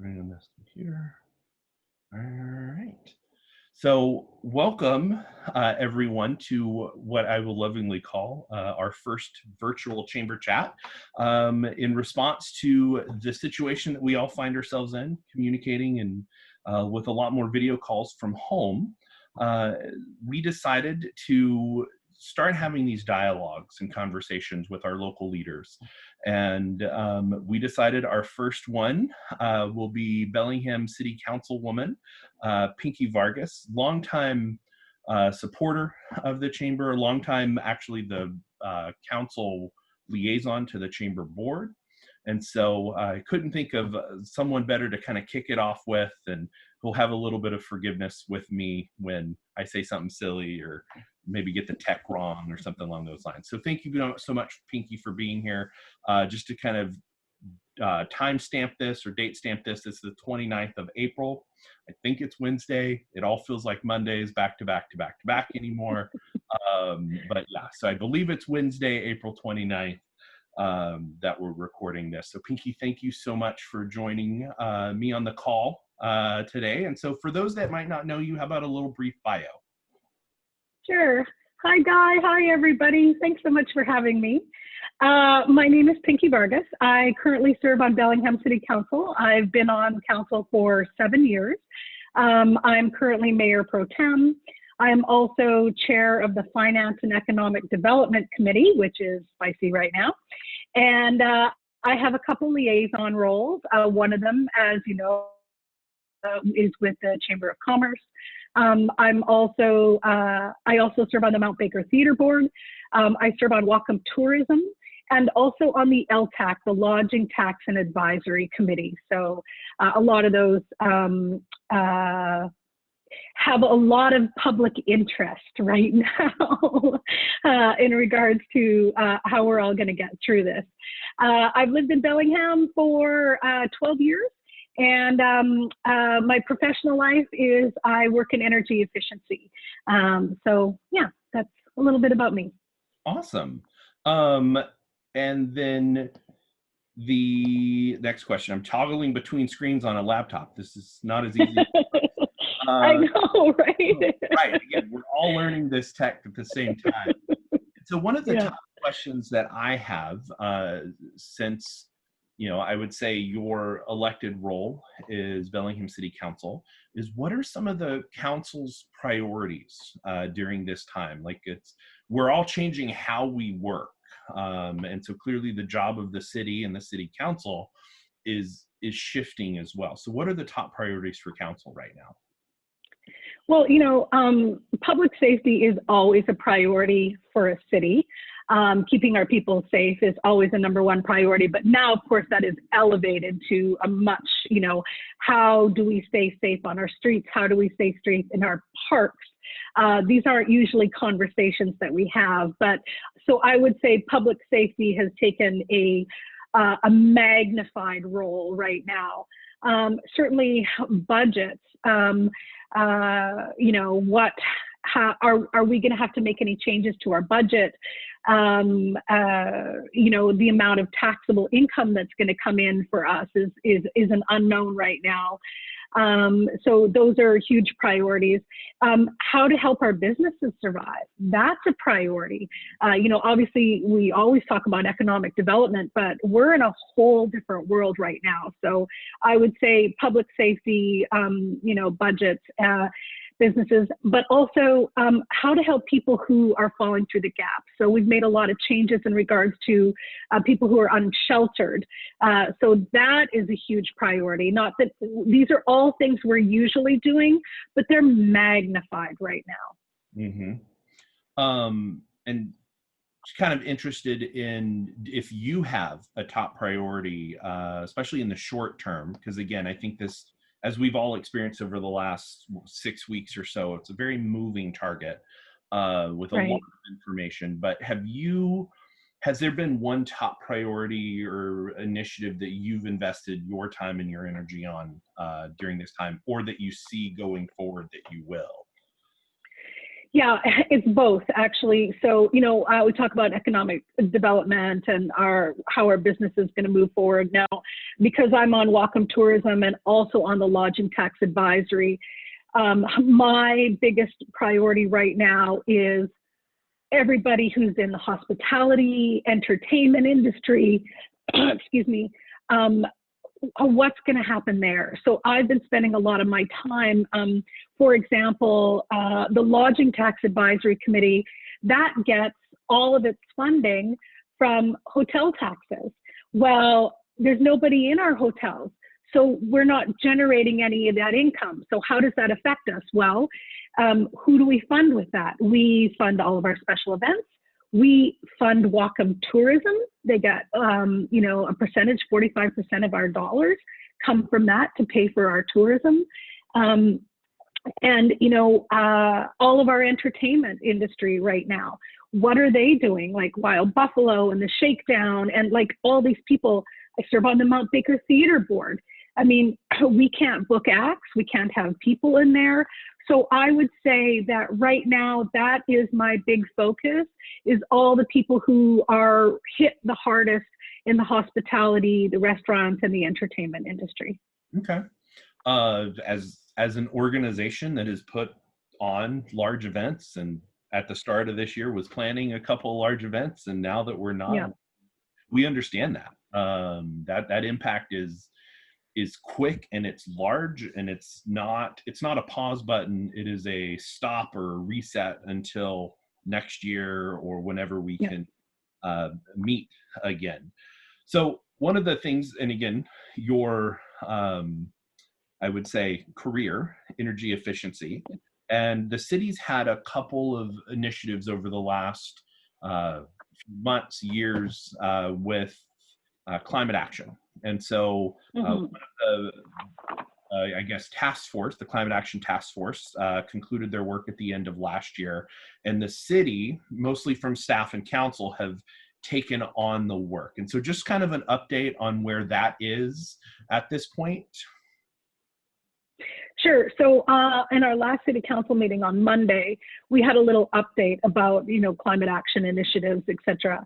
Running on this computer. All right. So, welcome everyone to what I will lovingly call our first virtual chamber chat in response to the situation that we all find ourselves in, communicating and with a lot more video calls from home. We decided to start having these dialogues and conversations with our local leaders. And we decided our first one will be Bellingham City Councilwoman, Pinky Vargas, longtime supporter of the chamber, longtime actually the council liaison to the chamber board. And so I couldn't think of someone better to kind of kick it off with, and who'll have a little bit of forgiveness with me when I say something silly or maybe get the tech wrong or something along those lines. So thank you so much, Pinky, for being here. Just to kind of time stamp this or date stamp this, it's the 29th of April. I think it's Wednesday. It all feels like Mondays back to back to back to back anymore. But yeah, so I believe it's Wednesday, April 29th. That we're recording this. So Pinky, thank you so much for joining me on the call today. And so for those that might not know you, how about a little brief bio? Sure. Hi, Guy. Hi, everybody. Thanks so much for having me. My name is Pinky Vargas. I currently serve on Bellingham City Council. I've been on council for 7 years. I'm currently Mayor Pro Tem. I'm also chair of the Finance and Economic Development Committee, which is spicy right now. And I have a couple liaison roles. One of them, as you know, is with the Chamber of Commerce. I also serve on the Mount Baker Theater Board. I serve on Wacom Tourism and also on the LTAC, the Lodging Tax and Advisory Committee. So a lot of those have a lot of public interest right now in regards to how we're all going to get through this. I've lived in Bellingham for 12 years. And my professional life is I work in energy efficiency. So yeah, that's a little bit about me. Awesome. And then the next question, I'm toggling between screens on a laptop. This is not as easy. I know, right? Right. Again, we're all learning this tech at the same time. So one of the top questions that I have since I would say your elected role is Bellingham City Council, is what are some of the council's priorities during this time? Like we're all changing how we work. And so clearly the job of the city and the city council is shifting as well. So what are the top priorities for council right now? Well, public safety is always a priority for a city. Keeping our people safe is always a #1 priority, but now, of course, that is elevated to a much, how do we stay safe on our streets? How do we stay safe in our parks? These aren't usually conversations that we have, but so I would say public safety has taken a magnified role right now. Certainly budgets, how are we going to have to make any changes to our budget? The amount of taxable income that's going to come in for us is an unknown right now. So those are huge priorities. How to help our businesses survive, that's a priority. Obviously we always talk about economic development, but we're in a whole different world right now. So I would say public safety, budgets, businesses, but also how to help people who are falling through the gaps. So we've made a lot of changes in regards to people who are unsheltered. So that is a huge priority. Not that these are all things we're usually doing, but they're magnified right now. Mm-hmm. And just kind of interested in if you have a top priority, especially in the short term, because again, I think this, as we've all experienced over the last 6 weeks or so, it's a very moving target with a lot of information. But has there been one top priority or initiative that you've invested your time and your energy on during this time, or that you see going forward that you will? Yeah, it's both actually. So, we talk about economic development and how our business is going to move forward now. Because I'm on Welcome Tourism and also on the Lodging Tax Advisory, my biggest priority right now is everybody who's in the hospitality, entertainment industry, excuse me, what's going to happen there. So I've been spending a lot of my time, for example, the Lodging Tax Advisory Committee, that gets all of its funding from hotel taxes. Well, there's nobody in our hotels, so we're not generating any of that income. So how does that affect us? Well, who do we fund with that? We fund all of our special events. We fund Welcome Tourism. They get, a percentage, 45% of our dollars come from that to pay for our tourism. And, all of our entertainment industry right now, what are they doing? Like Wild Buffalo and the Shakedown and like all these people. I serve on the Mount Baker Theater Board. I mean, we can't book acts. We can't have people in there. So I would say that right now, that is my big focus, is all the people who are hit the hardest in the hospitality, the restaurants, and the entertainment industry. Okay. As an organization that has put on large events, and at the start of this year was planning a couple of large events, and now that we're not, we understand that. That impact is quick, and it's large, and it's not a pause button. It is a stop or reset until next year or whenever we can meet again. So one of the things, and again, your I would say career, energy efficiency, and the city's had a couple of initiatives over the last months, years with climate action. And so one of the, I guess, task force, the Climate Action Task Force, concluded their work at the end of last year. And the city, mostly from staff and council, have taken on the work. And so just kind of an update on where that is at this point. Sure. So in our last city council meeting on Monday, we had a little update about, climate action initiatives, et cetera.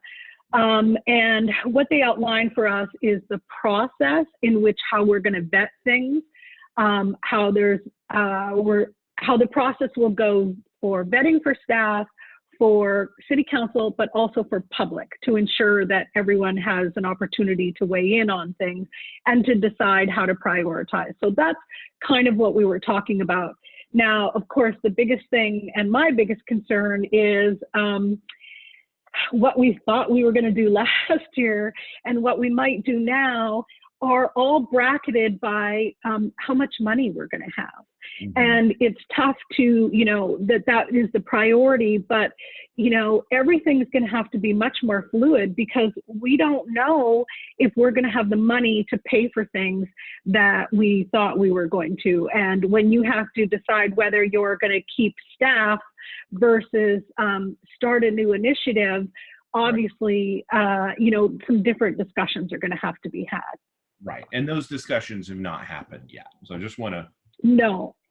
And what they outlined for us is the process in which how we're going to vet things, how the process will go for vetting for staff, for city council, but also for public, to ensure that everyone has an opportunity to weigh in on things and to decide how to prioritize. So that's kind of what we were talking about. Now, of course, the biggest thing and my biggest concern is what we thought we were going to do last year and what we might do now are all bracketed by how much money we're going to have. And it's tough to, that is the priority, but, everything's going to have to be much more fluid, because we don't know if we're going to have the money to pay for things that we thought we were going to. And when you have to decide whether you're going to keep staff versus start a new initiative, obviously, some different discussions are going to have to be had. Right. And those discussions have not happened yet. So I just want to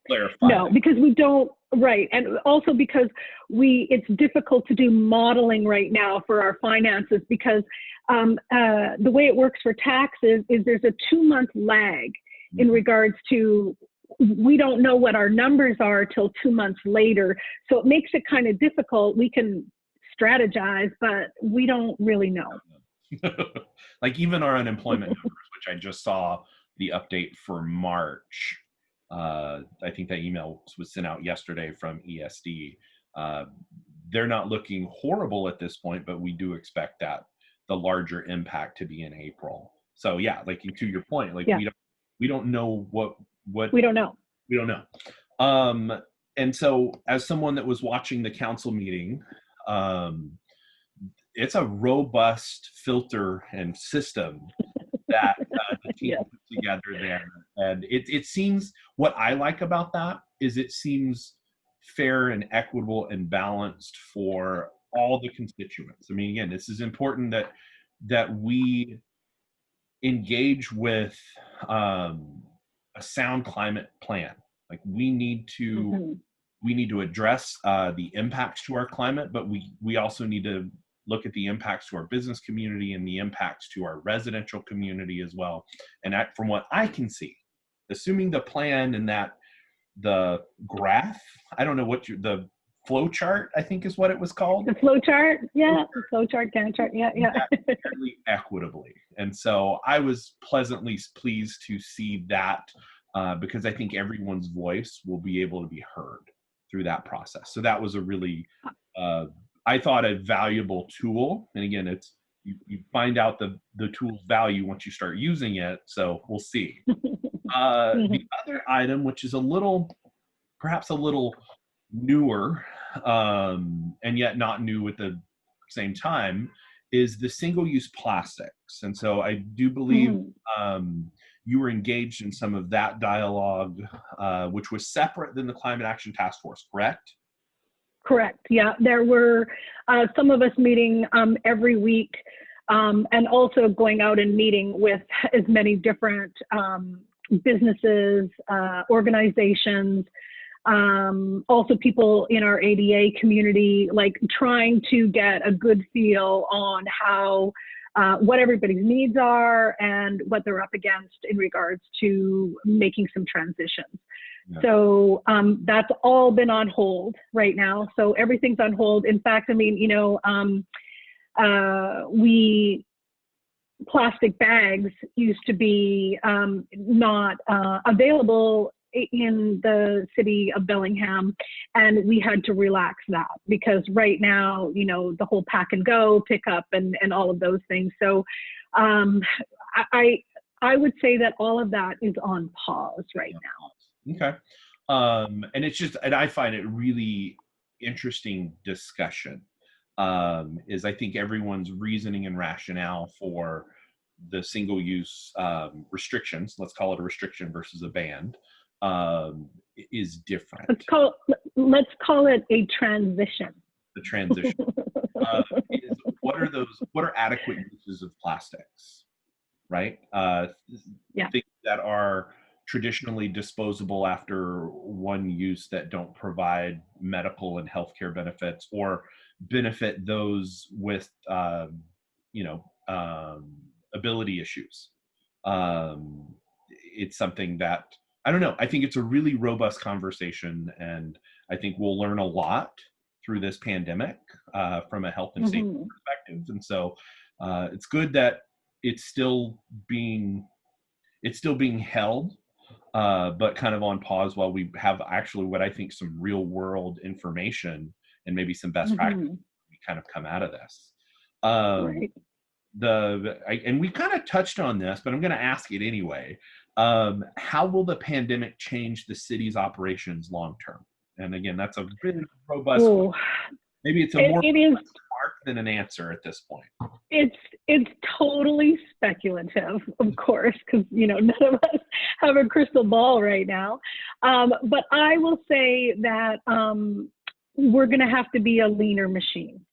clarify. No, because we don't, right. And also because it's difficult to do modeling right now for our finances, because the way it works for taxes is there's a 2-month lag in regards to, we don't know what our numbers are till 2 months later. So it makes it kind of difficult. We can strategize, but we don't really know. Like even our unemployment numbers, which I just saw the update for March. I think that email was sent out yesterday from ESD. They're not looking horrible at this point, but we do expect that the larger impact to be in April. So yeah, like to your point, like we don't know what we don't know. And so as someone that was watching the council meeting, it's a robust filter and system that the team put together there. And it seems, what I like about that is it seems fair and equitable and balanced for all the constituents. I mean, again, this is important that we engage with a sound climate plan. Like we need to we need to address the impacts to our climate, but we also need to look at the impacts to our business community and the impacts to our residential community as well. And from what I can see, assuming the plan and that the graph, I don't know what the flow chart, I think is what it was called. The flow chart, yeah, the flow chart, Gantt chart, yeah. Fairly equitably. And so I was pleasantly pleased to see that because I think everyone's voice will be able to be heard through that process. So that was a really, I thought, a valuable tool. And again, it's you find out the tool's value once you start using it. So we'll see. The other item, which is perhaps a little newer, and yet not new at the same time, is the single-use plastics. And so I do believe you were engaged in some of that dialogue, which was separate than the Climate Action Task Force, correct? Correct. Yeah, there were some of us meeting every week, and also going out and meeting with as many different businesses, organizations, also people in our ADA community, like trying to get a good feel on how what everybody's needs are and what they're up against in regards to making some transitions. Yeah. So that's all been on hold right now. So everything's on hold. In fact, I mean, you know, plastic bags used to be not available in the city of Bellingham, and we had to relax that because right now, you know, the whole pack and go, pick up, and all of those things. So I would say that all of that is on pause right now. Okay. And it's just, and I find it really interesting discussion, is I think everyone's reasoning and rationale for the single use restrictions, let's call it a restriction versus a ban, is different. Let's call it a transition. The transition. What are adequate uses of plastics, right? Yeah. Things that are traditionally disposable after one use that don't provide medical and healthcare benefits or benefit those with, ability issues. It's something that, I don't know, I think it's a really robust conversation, and I think we'll learn a lot through this pandemic from a health and safety perspective. And so it's good that it's still being held, but kind of on pause while we have actually what I think some real world information and maybe some best practices we kind of come out of this. Right. And we kind of touched on this, but I'm going to ask it anyway. How will the pandemic change the city's operations long term? And again, that's a really robust one. Maybe it's a more remark than an answer at this point. It's totally speculative, of course, because you know none of us have a crystal ball right now. But I will say that we're going to have to be a leaner machine.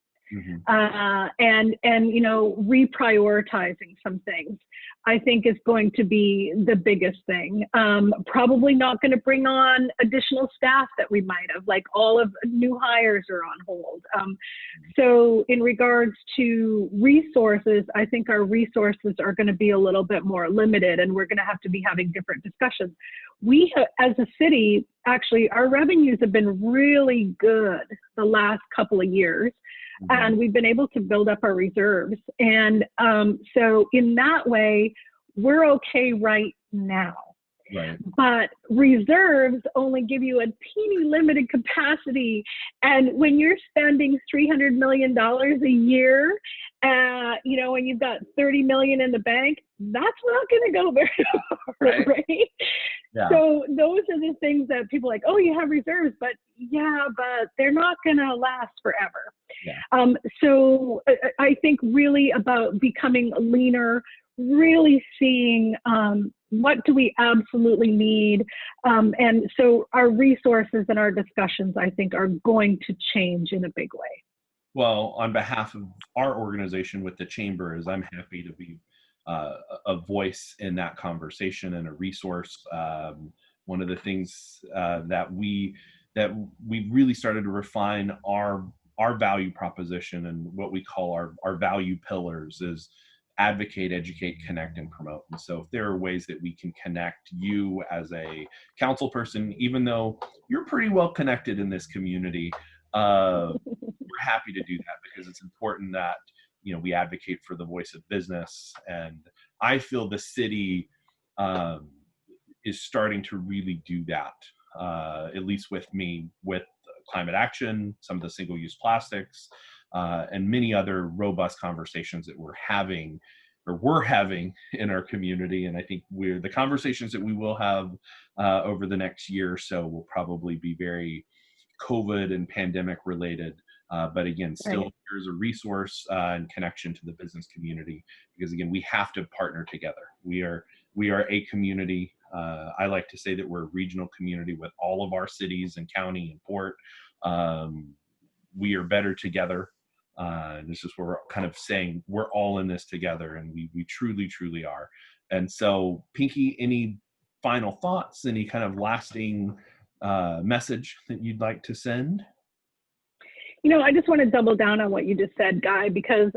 And you know, reprioritizing some things, I think, is going to be the biggest thing. Probably not going to bring on additional staff that we might have, like all of new hires are on hold. So in regards to resources, I think our resources are going to be a little bit more limited, and we're going to have to be having different discussions. We have, as a city, actually, our revenues have been really good the last couple of years. And we've been able to build up our reserves. And so in that way, we're okay right now. Right. But reserves only give you a teeny limited capacity. And when you're spending $300 million a year, you know, and you've got 30 million in the bank, that's not going to go very far, right? Yeah. So those are the things that people are like, oh, you have reserves, but yeah, but they're not going to last forever. Yeah. So I think really about becoming leaner, really seeing what do we absolutely need. And so our resources and our discussions, I think, are going to change in a big way. Well, on behalf of our organization with the Chambers, I'm happy to be a voice in that conversation and a resource. One of the things that we that we really started to refine our value proposition, and what we call our value pillars is advocate, educate, connect, and promote. And so if there are ways that we can connect you as a council person, even though you're pretty well connected in this community, we're happy to do that, because it's important that, you know, we advocate for the voice of business. And I feel the city is starting to really do that, at least with me, with climate action, some of the single-use plastics, and many other robust conversations that we're having in our community. And I think the conversations that we will have over the next year or so will probably be very COVID and pandemic related. But again, still, Right. here's a resource and connection to the business community, because again, we have to partner together. We are a community. I like to say that we're a regional community with all of our cities and county and port. We are better together. This is where we're kind of saying we're all in this together, and we truly, truly are. And so, Pinky, any final thoughts, any kind of lasting message that you'd like to send? You know, I just want to double down on what you just said, Guy, because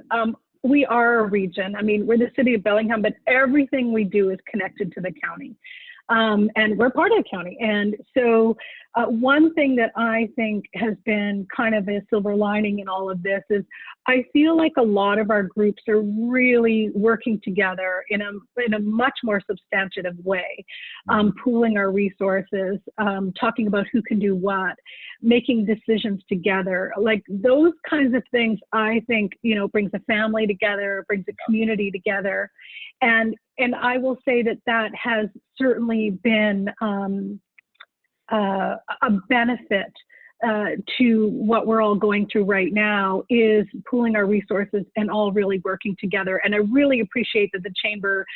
we are a region. I mean, we're the city of Bellingham, but everything we do is connected to the county. And we're part of the county. And so one thing that I think has been kind of a silver lining in all of this is I feel like a lot of our groups are really working together in a much more substantive way, pooling our resources, talking about who can do what, making decisions together. Like those kinds of things, I think, you know, brings a family together, brings a community together. And I will say that that has certainly been a benefit to what we're all going through right now, is pooling our resources and all really working together. And I really appreciate that the Chamber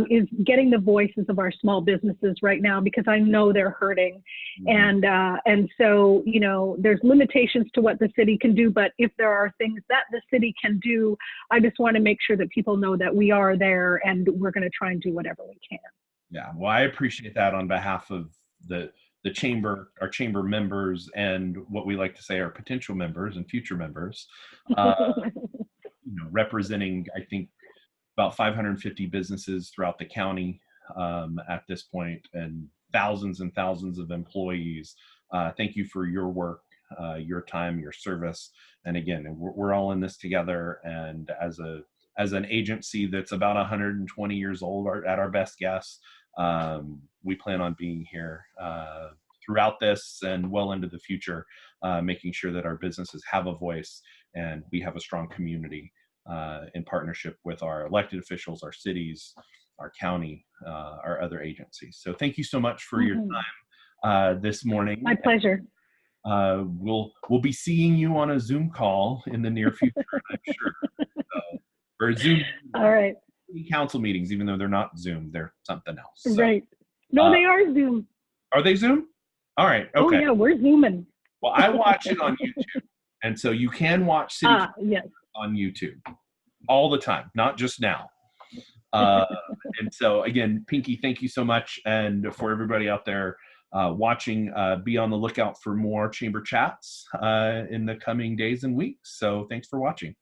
is getting the voices of our small businesses right now, because I know they're hurting. And so, you know, there's limitations to what the city can do, but if there are things that the city can do, I just want to make sure that people know that we are there and we're going to try and do whatever we can. Yeah, well, I appreciate that on behalf of the chamber, our chamber members, and what we like to say our potential members and future members. You know, representing, I think, about 550 businesses throughout the county at this point, and thousands of employees. Thank you for your work, your time, your service. And again, we're all in this together. And as an agency that's about 120 years old, at our best guess, we plan on being here throughout this and well into the future, making sure that our businesses have a voice and we have a strong community in partnership with our elected officials, our cities, our county, our other agencies. So thank you so much for your time this morning. My pleasure. We'll be seeing you on a Zoom call in the near future, I'm sure. Or Zoom. All right. Council meetings, even though they're not Zoom, they're something else. So, right. No, they are Zoom. Are they Zoom? All right. Okay. Oh yeah, we're Zooming. Well, I watch it on YouTube, and so you can watch City yes. on YouTube all the time, not just now. And so again, Pinky, thank you so much, and for everybody out there watching, be on the lookout for more chamber chats in the coming days and weeks. So thanks for watching.